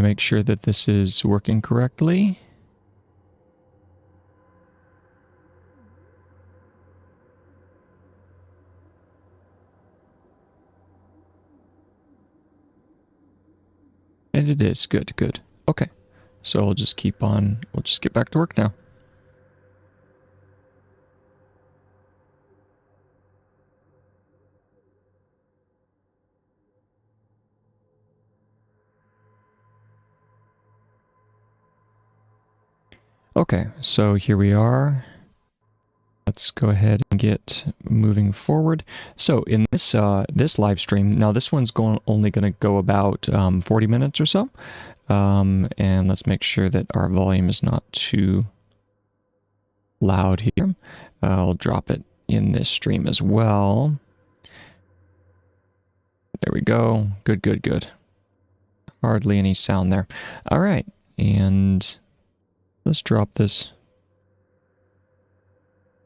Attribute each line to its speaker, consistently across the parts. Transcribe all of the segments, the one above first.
Speaker 1: make sure that this is working correctly. And it is. Good, good. Okay. So we'll just keep on. We'll just get back to work now. Okay, so here we are. Let's go ahead and get moving forward. So in this this live stream, now this one's only going to go about 40 minutes or so. And let's make sure that our volume is not too loud here. I'll drop it in this stream as well. There we go. Good, good, good. Hardly any sound there. All right, and let's drop this.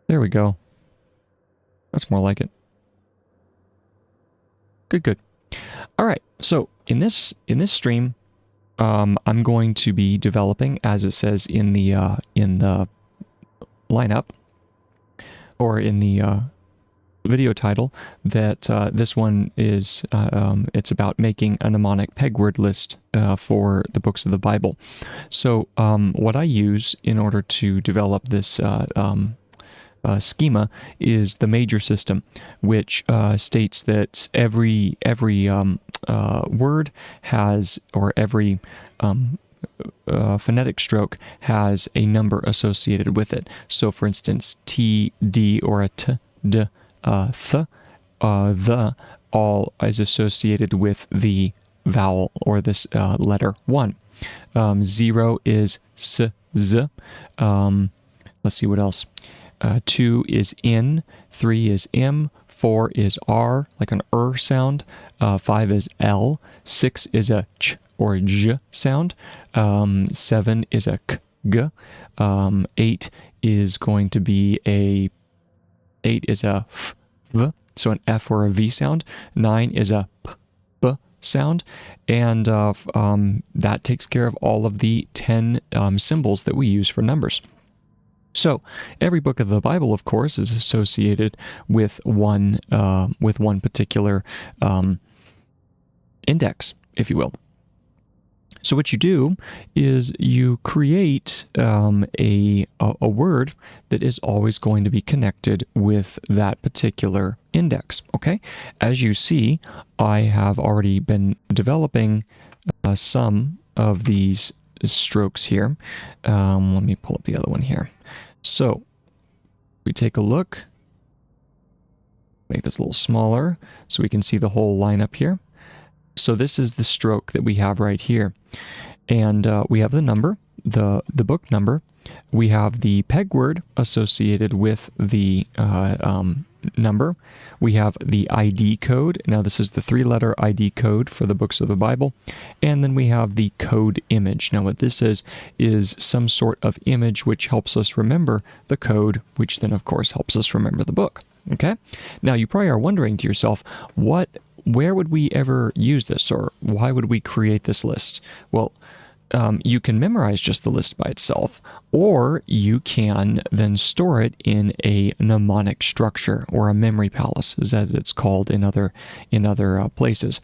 Speaker 1: There we go. That's more like it. Good, good. All right, so in this stream, I'm going to be developing, as it says in the lineup, or in the video title, that this one is it's about making a mnemonic peg word list for the books of the Bible. So what I use in order to develop this schema is the major system, which states that every word has, or every phonetic stroke has a number associated with it. So for instance, T, D, or a T, D, th, the, all is associated with the vowel, or this letter 1. 0 is S, Z. Let's see what else. 2 is in, 3 is m, 4 is r, like an sound, 5 is l, 6 is a ch or j sound, 7 is a k, g, 8 is going to be a 8 is a f, v, so an f or a v sound, 9 is a p, b sound, and that takes care of all of the 10 symbols that we use for numbers. So every book of the Bible, of course, is associated with one particular index, if you will. So what you do is you create a word that is always going to be connected with that particular index. Okay, as you see, I have already been developing some of these strokes here. Let me pull up the other one here. So we take a look, make this a little smaller so we can see the whole lineup here. So this is the stroke that we have right here. And we have the number, the book number. We have the peg word associated with the number. We have the ID code. Now this is the 3-letter ID code for the books of the Bible. And then we have the code image. Now what this is some sort of image which helps us remember the code, which then of course helps us remember the book. Okay? Now you probably are wondering to yourself, where would we ever use this, or why would we create this list? Well, you can memorize just the list by itself, or you can then store it in a mnemonic structure, or a memory palace, as it's called in other places.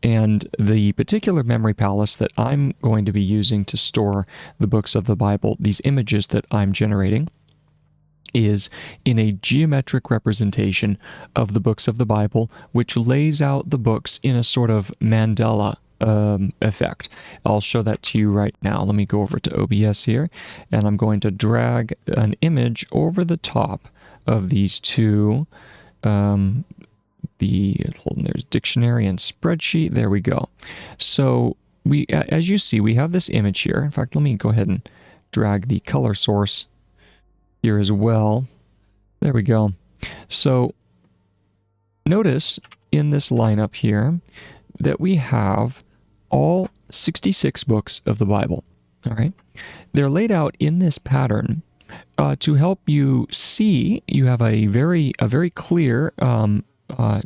Speaker 1: And the particular memory palace that I'm going to be using to store the books of the Bible, these images that I'm generating, is in a geometric representation of the books of the Bible, which lays out the books in a sort of mandala effect. I'll show that to you right now. Let me go over to OBS here, and I'm going to drag an image over the top of these two. There's dictionary and spreadsheet. There we go. So as you see, we have this image here. In fact, let me go ahead and drag the color source here as well. There we go. So notice in this lineup here that we have all 66 books of the Bible. All right, they're laid out in this pattern to help you see. You have a very clear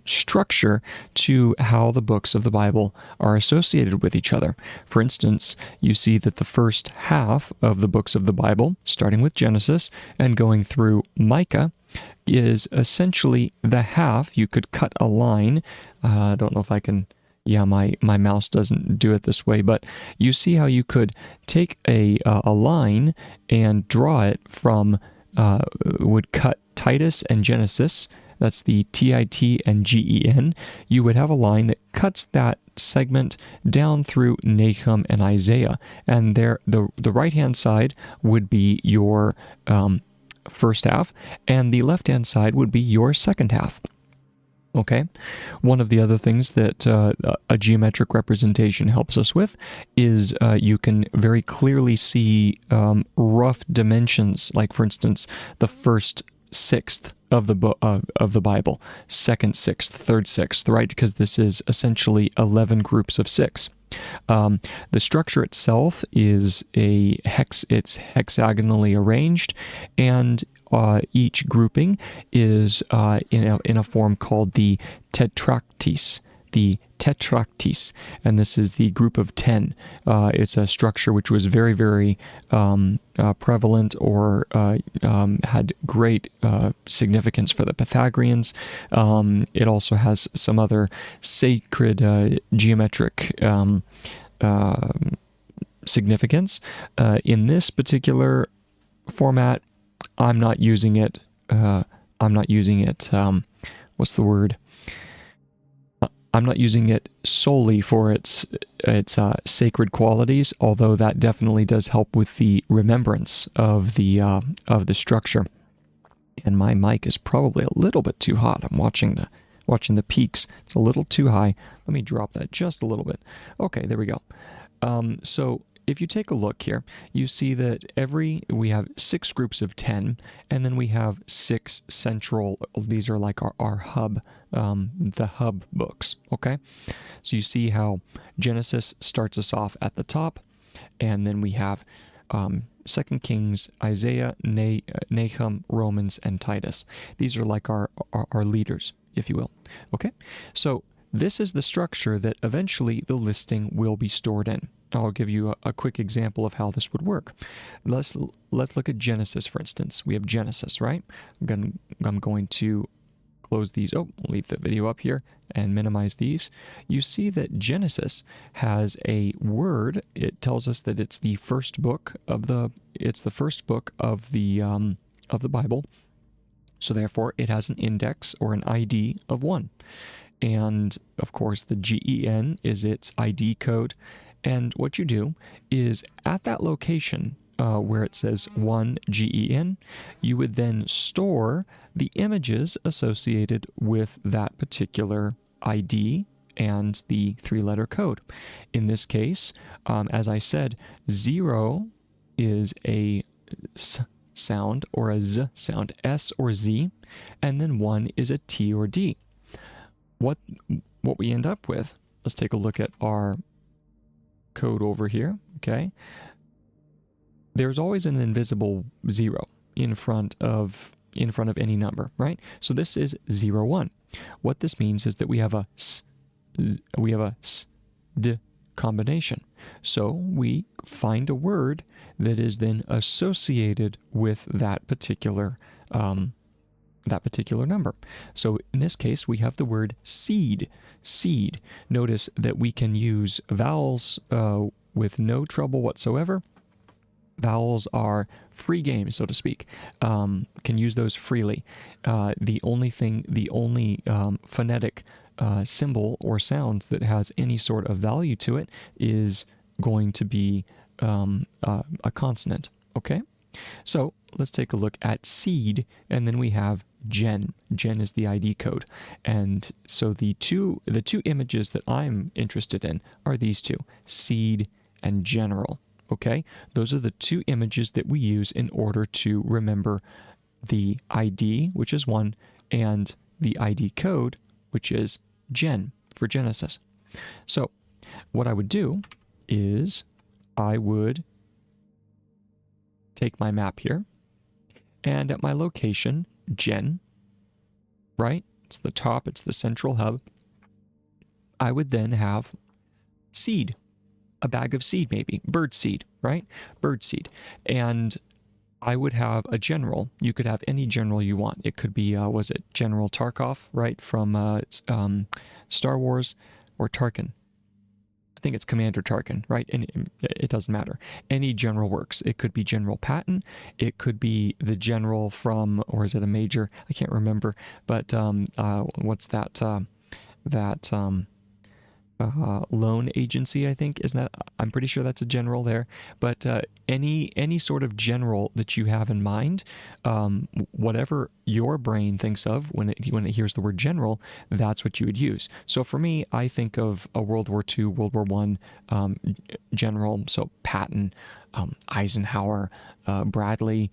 Speaker 1: structure to how the books of the Bible are associated with each other. For instance, you see that the first half of the books of the Bible, starting with Genesis and going through Micah, is essentially the half. You could cut a line. I don't know if I can. Yeah, my mouse doesn't do it this way, but you see how you could take a line and draw it from, would cut Titus and Genesis. That's the TIT and GEN. You would have a line that cuts that segment down through Nahum and Isaiah. And there, the right-hand side would be your first half, and the left-hand side would be your second half. Okay, one of the other things that a geometric representation helps us with is you can very clearly see rough dimensions, like for instance, the first sixth of the Bible, second sixth, third sixth, right? Because this is essentially 11 groups of 6. The structure itself is it's hexagonally arranged, and each grouping is in a form called the tetractys. And this is the group of 10. It's a structure which was very, very prevalent, or had great significance for the Pythagoreans. It also has some other sacred geometric significance. In this particular format, I'm not using it. What's the word? I'm not using it solely for its sacred qualities, although that definitely does help with the remembrance of the structure. And my mic is probably a little bit too hot. I'm watching the peaks. It's a little too high. Let me drop that just a little bit. Okay, there we go. So if you take a look here, you see that we have 6 groups of 10, and then we have 6 central, these are like our hub, the hub books, okay? So you see how Genesis starts us off at the top, and then we have 2 Kings, Isaiah, Nahum, Romans, and Titus. These are like our leaders, if you will, okay? So this is the structure that eventually the listing will be stored in. I'll give you a quick example of how this would work. Let's look at Genesis, for instance. We have Genesis, right? I'm going to close these. Leave the video up here and minimize these. You see that Genesis has a word. It tells us that it's the first book of the Bible. So therefore, it has an index or an ID of 1. And of course, the GEN is its ID code. And what you do is at that location where it says 1 GEN, you would then store the images associated with that particular ID and the 3-letter code. In this case, as I said, 0 is a S sound or a Z sound, S or Z, and then 1 is a T or D. What we end up with, let's take a look at our code over here, okay? There's always an invisible 0 in front of any number, right? So this is 0, 1. What this means is that we have a D combination. So we find a word that is then associated with that particular number. So in this case, we have the word seed. Seed. Notice that we can use vowels with no trouble whatsoever. Vowels are free game, so to speak. Can use those freely. The only phonetic symbol or sound that has any sort of value to it is going to be a consonant. Okay? So let's take a look at seed, and then we have gen. Gen is the ID code. And so the two images that I'm interested in are these two, seed and general. Okay? Those are the 2 images that we use in order to remember the ID, which is 1, and the ID code, which is gen for Genesis. So what I would do is I would take my map here, and at my location, gen, right? It's the top, it's the central hub. I would then have seed, a bag of seed maybe, bird seed, right? Bird seed. And I would have a general. You could have any general you want. It could be, was it General Tarkov, right, from Star Wars, or Tarkin? I think it's Commander Tarkin, right? And it doesn't matter. Any general works. It could be General Patton. It could be the general from, or is it a major? I can't remember. But what's that? Loan agency, I think, isn't that? I'm pretty sure that's a general there. But any sort of general that you have in mind, whatever your brain thinks of when it hears the word general, that's what you would use. So for me, I think of a World War II, World War I general. So Patton, Eisenhower, Bradley,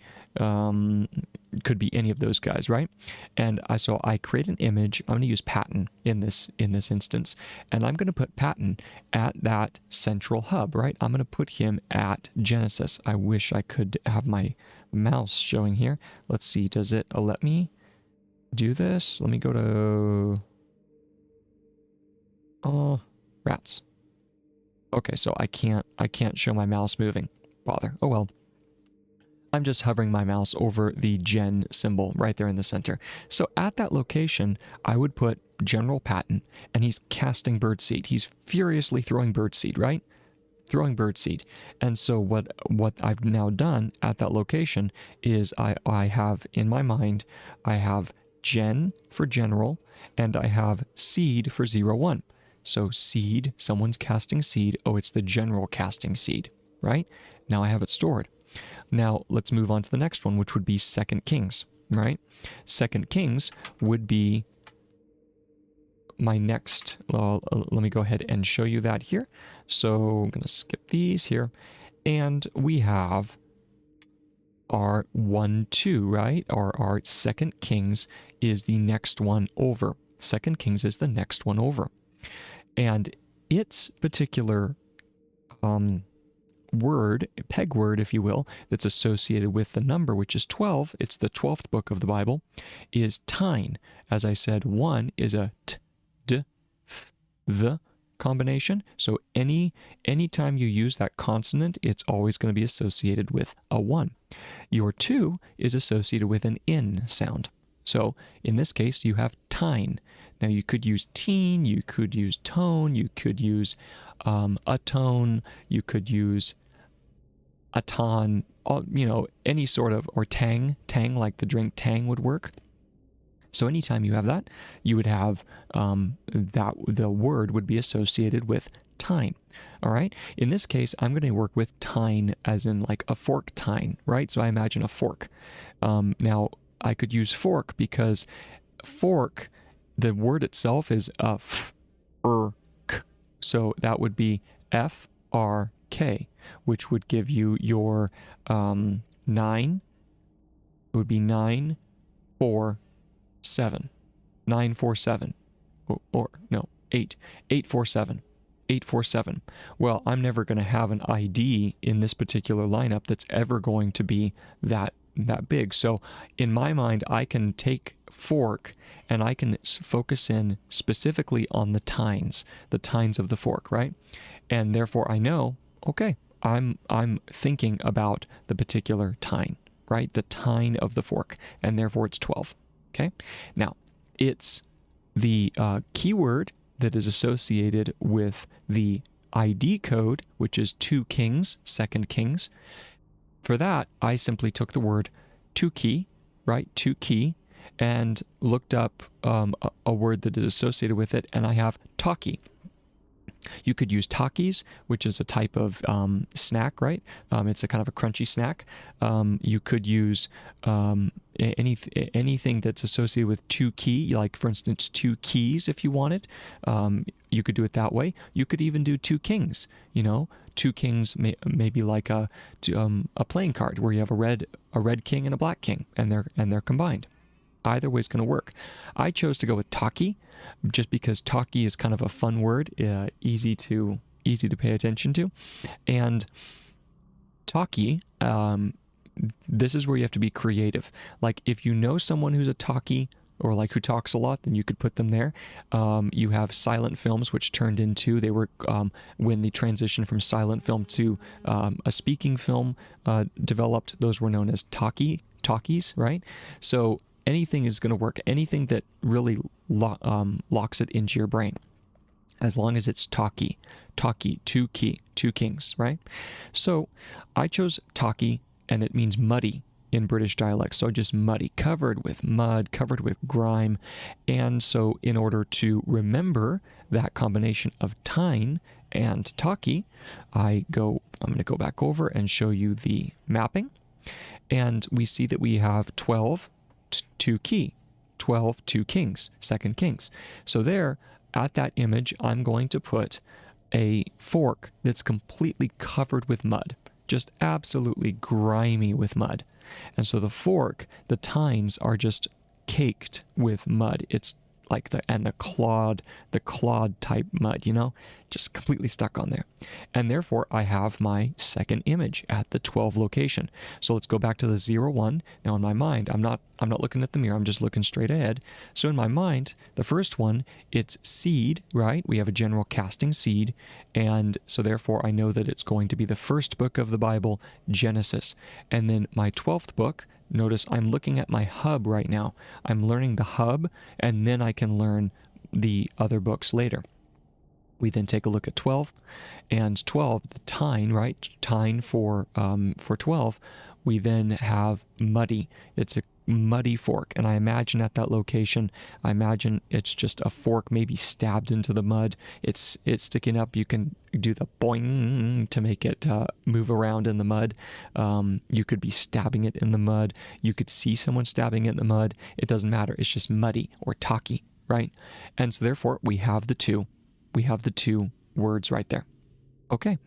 Speaker 1: could be any of those guys, right? And so I create an image. I'm going to use Patton in this instance, and I'm going to put Patton at that central hub, right? I'm going to put him at Genesis. I wish I could have my mouse showing here. Let's see, does it let me do this? Let me go to rats. Okay, so I can't show my mouse moving. Bother. Oh well. I'm just hovering my mouse over the gen symbol right there in the center. So at that location, I would put General Patton, and he's casting birdseed. He's furiously throwing birdseed, right? Throwing birdseed. And so what I've now done at that location is I have in my mind, I have gen for general, and I have seed for 01. So seed, someone's casting seed. Oh, it's the general casting seed, right? Now I have it stored. Now let's move on to the next one, which would be 2nd Kings, right? 2nd Kings would be my next, let me go ahead and show you that here. So I'm going to skip these here. And we have our 1-2, right? Our 2nd Kings is the next one over. 2nd Kings is the next one over. And its particular word, peg word, if you will, that's associated with the number, which is 12, it's the 12th book of the Bible, is tine. As I said, 1 is a t, d, th, the combination. So anytime you use that consonant, it's always going to be associated with a 1. Your 2 is associated with an N sound. So in this case, you have tine. Now you could use teen, you could use tone, you could use atone, you could use aton, any sort of, or tang, like the drink Tang would work. So anytime you have that, you would have that the word would be associated with tine. All right. In this case, I'm going to work with tine as in like a fork tine, right? So I imagine a fork. Now I could use fork because fork, the word itself is f-r-k. So that would be F-R-K, which would give you your 9. It would be 9, 4, 7. 9, 4, 7. Or no, 8. 8, 4, 7. 8, 4, 7. Well, I'm never going to have an ID in this particular lineup that's ever going to be that big. So in my mind, I can take fork and I can focus in specifically on the tines of the fork, right? And therefore I know, okay, I'm thinking about the particular tine, right? The tine of the fork, and therefore it's 12. Okay. Now it's the keyword that is associated with the ID code, which is 2 Kings, 2nd Kings. For that, I simply took the word to key, right? To key, and looked up a word that is associated with it, and I have talkie. You could use Takis, which is a type of snack, right? It's a kind of a crunchy snack. You could use anything that's associated with 2 key, like for instance 2 keys if you wanted. You could do it that way. You could even do 2 kings. 2 kings maybe like a playing card where you have a red king and a black king, and they're combined. Either way is going to work. I chose to go with talkie just because talkie is kind of a fun word, easy to pay attention to. And talkie, this is where you have to be creative. Like if you know someone who's a talkie, or like who talks a lot, then you could put them there. You have silent films, which turned into, they were, when the transition from silent film to a speaking film developed, those were known as talkies, right? So anything is going to work, anything that really locks it into your brain, as long as it's talkie, two kings, right? So I chose talkie, and it means muddy in British dialect. So just muddy, covered with mud, covered with grime. And so in order to remember that combination of tyne and talkie, I'm going to go back over and show you the mapping. And we see that we have 12, 2 key, 12, 2 kings, second kings. So there, at that image, I'm going to put a fork that's completely covered with mud, just absolutely grimy with mud. And so the fork, the tines are just caked with mud. It's like the clawed type mud, just completely stuck on there. And therefore I have my second image at the 12 location. So let's go back to the 0, 1. Now in my mind, I'm not looking at the mirror, I'm just looking straight ahead. So in my mind, the first one, it's seed, right? We have a general casting seed. And so therefore I know that it's going to be the first book of the Bible, Genesis. And then my 12th book, notice I'm looking at my hub right now. I'm learning the hub, and then I can learn the other books later. We then take a look at 12, and 12, the tine, right? Tine for 12. We then have muddy. It's a muddy fork, and I imagine at that location, I imagine it's just a fork maybe stabbed into the mud. It's sticking up. You can do the boing to make it move around in the mud. You could be stabbing it in the mud. You could see someone stabbing it in the mud. It doesn't matter. It's just muddy or talkie, right? And so therefore we have the two words right there. Okay.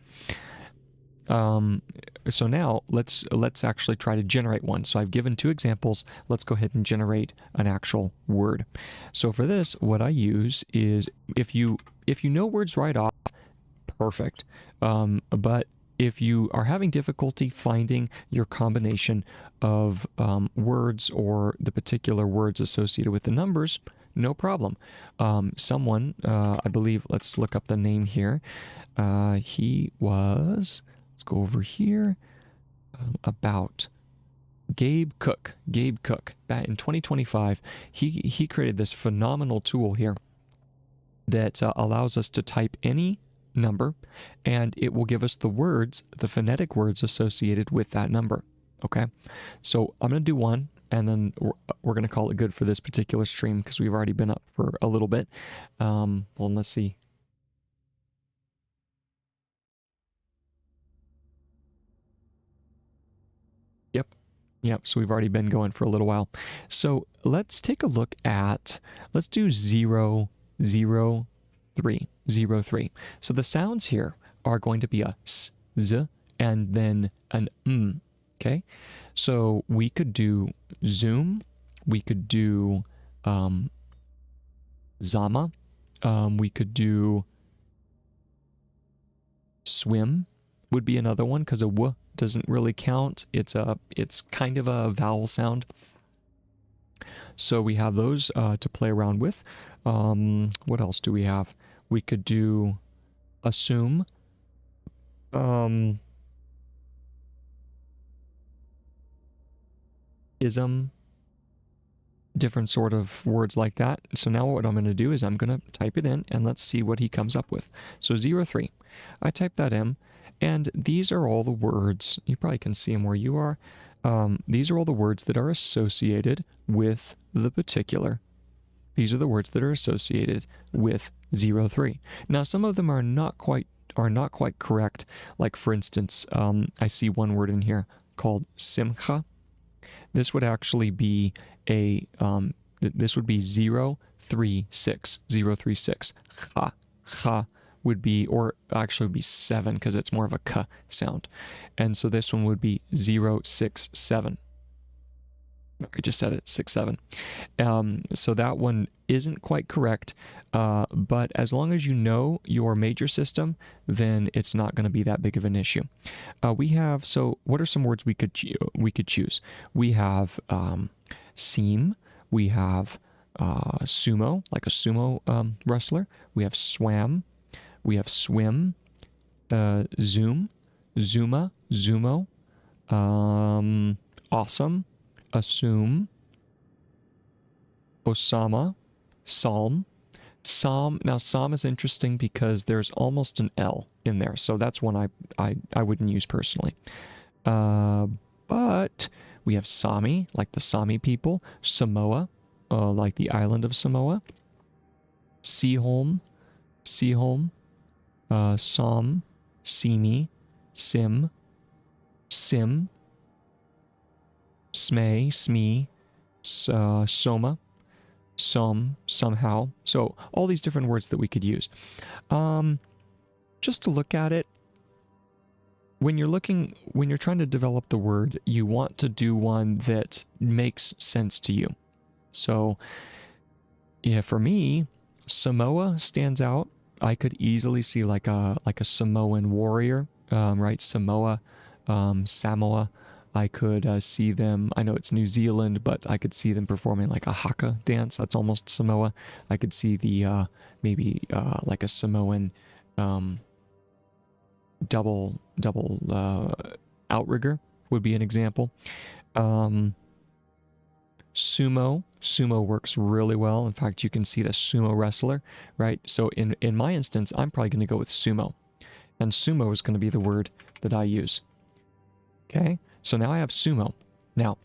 Speaker 1: So now let's actually try to generate one. So I've given 2 examples. Let's go ahead and generate an actual word. So for this, what I use is, if you know words right off, perfect. But if you are having difficulty finding your combination of words or the particular words associated with the numbers, no problem. Someone, I believe, let's look up the name here. He was, let's go over here, about Gabe Cook. Back in 2025, he created this phenomenal tool here that allows us to type any number, and it will give us the words, the phonetic words associated with that number. Okay, so I'm going to do one, and then we're going to call it good for this particular stream because we've already been up for a little bit. Well, let's see. Yep, so we've already been going for a little while. So let's take a look at, let's do 0, 0, 3, 0, 3. So the sounds here are going to be a s, z, and then an okay? So we could do zoom, we could do zama, we could do swim would be another one, because a w doesn't really count. It's kind of a vowel sound. So we have those to play around with. What else do we have? We could do assume. Ism. Different sort of words like that. So now what I'm going to do is I'm going to type it in, and let's see what he comes up with. So 0, 3. I type that in. And these are all the words, you probably can see them where you are. These are all the words that are associated with the particular. These are the words that are associated with 0, 3. Now, some of them are not quite correct. Like, for instance, I see one word in here called simcha. This would actually be this would be 0, 3, 6. 0, 3, 6. Cha. Cha would be, or actually would be 7, because it's more of a k sound. And so this one would be 0, 6, 7. I just said it, 6, 7. So that one isn't quite correct, but as long as you know your major system, then it's not going to be that big of an issue. So what are some words we could choose? We have seam, we have sumo, like a sumo wrestler. We have swam. We have swim. Zoom. Zuma. Zumo. Awesome. Assume. Osama. Psalm. Psalm. Now, psalm is interesting because there's almost an L in there, so that's one I wouldn't use personally. But we have Sami, like the Sami people. Samoa, like the island of Samoa. Seaholm, Seaholm. Som, Simi, Sim, Sim. Smay, Smee, Soma, somehow. So all these different words that we could use. Just to look at it, when you're trying to develop the word, you want to do one that makes sense to you. So yeah, for me, Samoa stands out. I could easily see like a Samoan warrior, right? Samoa, Samoa. I could see them, I know it's New Zealand, but I could see them performing like a haka dance. That's almost Samoa. I could see the, maybe like a Samoan double outrigger would be an example. Sumo works really well. In fact, you can see the sumo wrestler, right? So in my instance, I'm probably going to go with sumo. And sumo is going to be the word that I use. Okay? So now I have sumo. Now,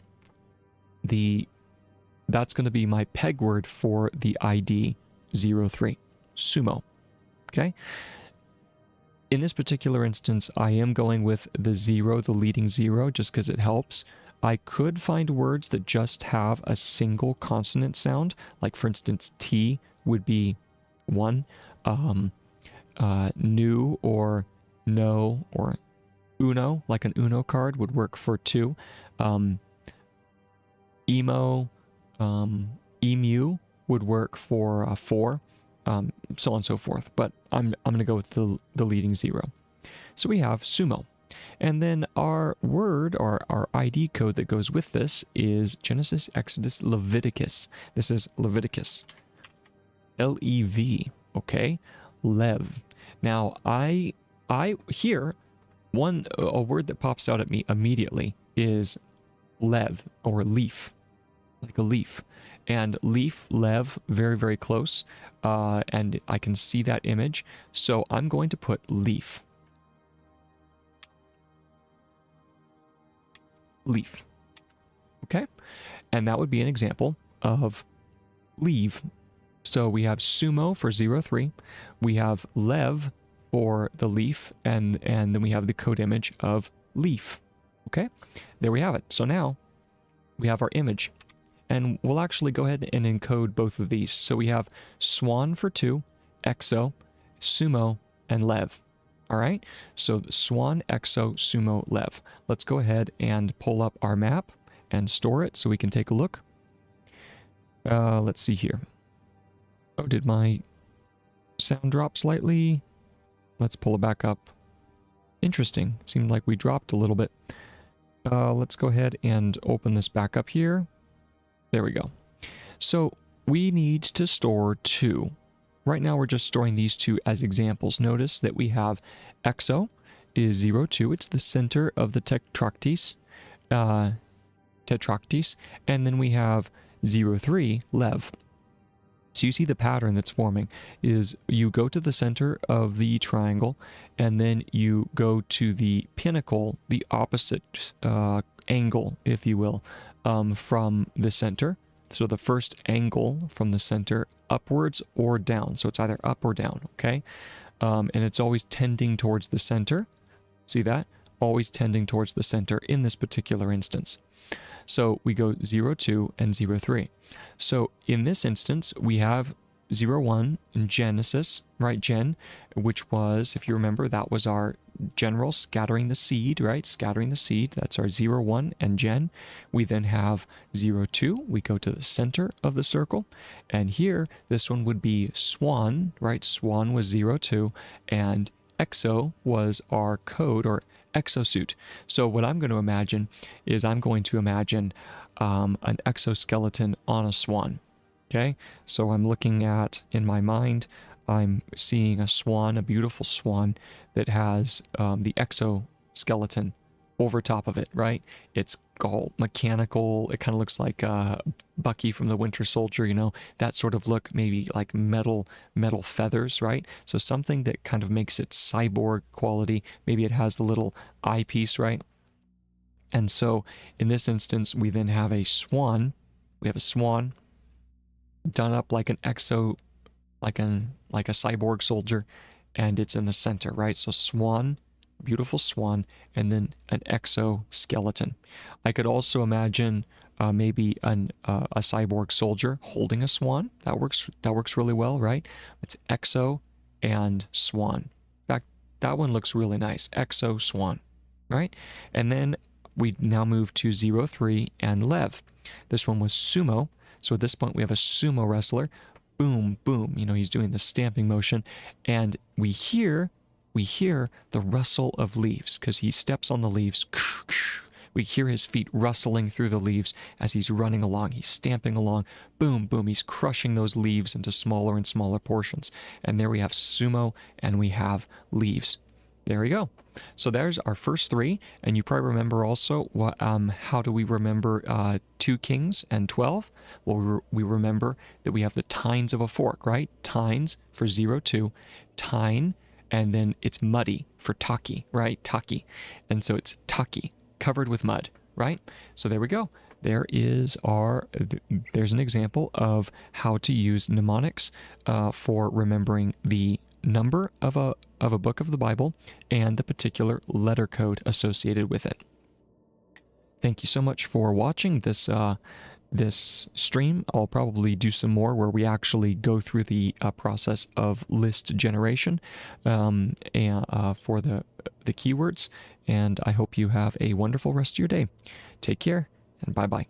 Speaker 1: that's going to be my peg word for the ID 03. Sumo. Okay? In this particular instance, I am going with the 0, the leading 0, just because it helps. I could find words that just have a single consonant sound. Like, for instance, T would be 1. New or no or uno, like an uno card, would work for 2. Emo, emu would work for 4. So on and so forth. But I'm going to go with the leading 0. So we have sumo. And then our word, or our ID code that goes with this is Genesis, Exodus, Leviticus. This is Leviticus. L-E-V, okay? Lev. Now, I hear a word that pops out at me immediately is lev, or leaf, like a leaf. And leaf, lev, very, very close. And I can see that image. So I'm going to put leaf. Leaf. Okay? And that would be an example of leave. So we have sumo for 03. We have lev for the leaf. And then we have the code image of leaf. Okay? There we have it. So now we have our image. And we'll actually go ahead and encode both of these. So we have swan for 2, exo, sumo, and lev. All right, so swan, exo, sumo, lev. Let's go ahead and pull up our map and store it so we can take a look. Let's see here. Oh, did my sound drop slightly? Let's pull it back up. Interesting. It seemed like we dropped a little bit. Let's go ahead and open this back up here. There we go. So we need to store 2. Right now we're just storing these 2 as examples. Notice that we have exo is 02. It's the center of the tetractys. And then we have 03, lev. So you see the pattern that's forming is you go to the center of the triangle, and then you go to the pinnacle, the opposite angle, if you will, from the center. So the first angle from the center upwards or down. So it's either up or down, okay? And it's always tending towards the center. See that? Always tending towards the center in this particular instance. So we go 02 and 03. So in this instance, we have 01 in Genesis, right? Gen, which was, if you remember, that was our general scattering the seed, right? Scattering the seed. That's our 01 and Gen. We then have 02. We go to the center of the circle. And here, this one would be swan, right? Swan was 02. And exo was our code, or exosuit. So what I'm going to imagine is I'm going to imagine an exoskeleton on a swan. Okay, so I'm looking at, in my mind, I'm seeing a swan, a beautiful swan that has the exoskeleton over top of it, right? It's all mechanical. It kind of looks like Bucky from the Winter Soldier, you know, that sort of look, maybe like metal feathers, right? So something that kind of makes it cyborg quality. Maybe it has the little eyepiece, right? And so in this instance, we then have a swan. We have a swan done up like an exo, like a cyborg soldier, and it's in the center, right? So swan, beautiful swan, and then an exoskeleton. I could also imagine maybe a cyborg soldier holding a swan. That works really well, right? It's exo and swan. In fact, that one looks really nice. Exo swan, right? And then we now move to 03 and Lev. This one was sumo. So at this point, we have a sumo wrestler. Boom, boom. You know, he's doing the stamping motion, and we hear the rustle of leaves because he steps on the leaves. We hear his feet rustling through the leaves as he's running along. He's stamping along. Boom, boom. He's crushing those leaves into smaller and smaller portions. And there we have sumo and we have leaves. There we go. So there's our first three, and you probably remember also what how do we remember 2 kings and 12? Well, we remember that we have the tines of a fork, right? Tines for 02, tine, and then it's muddy for taki, right? Taki. And so it's taki, covered with mud, right? So there we go. There's an example of how to use mnemonics for remembering the number of a book of the Bible and the particular letter code associated with it. Thank you so much for watching this stream. I'll probably do some more where we actually go through the process of list generation and for the keywords. And I hope you have a wonderful rest of your day. Take care and bye-bye.